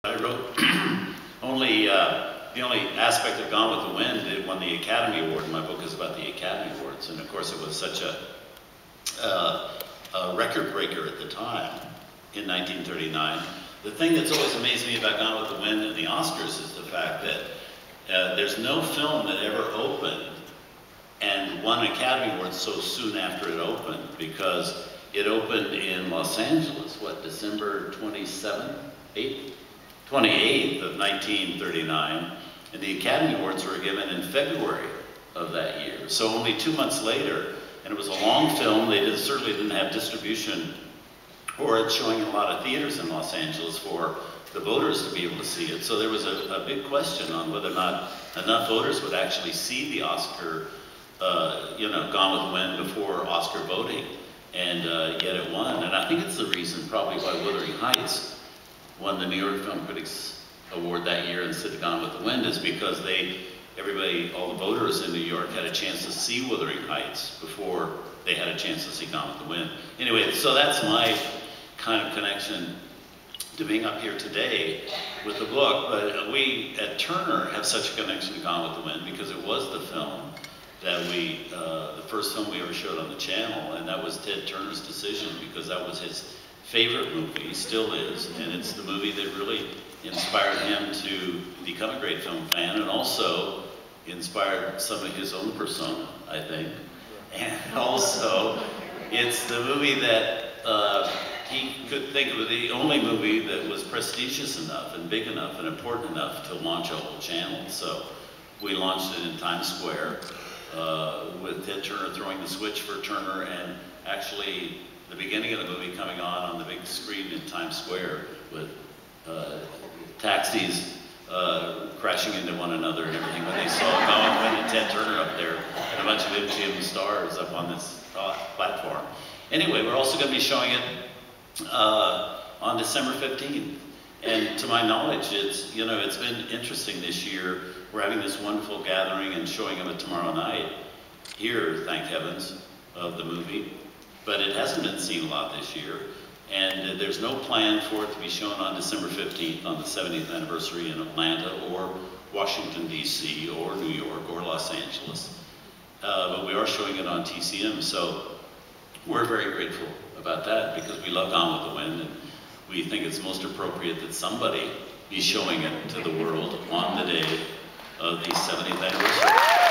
I wrote the only aspect of Gone with the Wind, it won the Academy Award, and my book is about the Academy Awards, and of course it was such a record breaker at the time in 1939. The thing that's always amazed me about Gone with the Wind and the Oscars is the fact that there's no film that ever opened and won an Academy Award so soon after it opened, because it opened in Los Angeles, what, December 28th of 1939, and the Academy Awards were given in February of that year. So only 2 months later, and it was a long film. They certainly didn't have distribution or it showing in a lot of theaters in Los Angeles for the voters to be able to see it. So there was a big question on whether or not enough voters would actually see the Oscar, Gone with the Wind before Oscar voting, and yet it won. And I think it's the reason probably why Wuthering Heights won the New York Film Critics Award that year instead of Gone with the Wind, is because all the voters in New York had a chance to see Wuthering Heights before they had a chance to see Gone with the Wind. Anyway, so that's my kind of connection to being up here today with the book. But we at Turner have such a connection to Gone with the Wind because it was the film that the first film we ever showed on the channel, and that was Ted Turner's decision, because that was his favorite movie, still is, and it's the movie that really inspired him to become a great film fan, and also inspired some of his own persona, I think. And also, it's the movie that he could think of the only movie that was prestigious enough and big enough and important enough to launch a whole channel. So we launched it in Times Square with Ted Turner throwing the switch for Turner, and actually the beginning of the movie coming on the big screen in Times Square with taxis crashing into one another and everything, when they saw Gone with the Wind and Ted Turner up there and a bunch of MGM stars up on this platform. Anyway, we're also going to be showing it on December 15th. And to my knowledge, it's been interesting this year. We're having this wonderful gathering and showing of it tomorrow night here, thank heavens, of the movie. But it hasn't been seen a lot this year. And there's no plan for it to be shown on December 15th on the 70th anniversary in Atlanta or Washington, D.C. or New York or Los Angeles. But we are showing it on TCM, so we're very grateful about that because we love Gone with the Wind, and we think it's most appropriate that somebody be showing it to the world on the day of the 70th anniversary.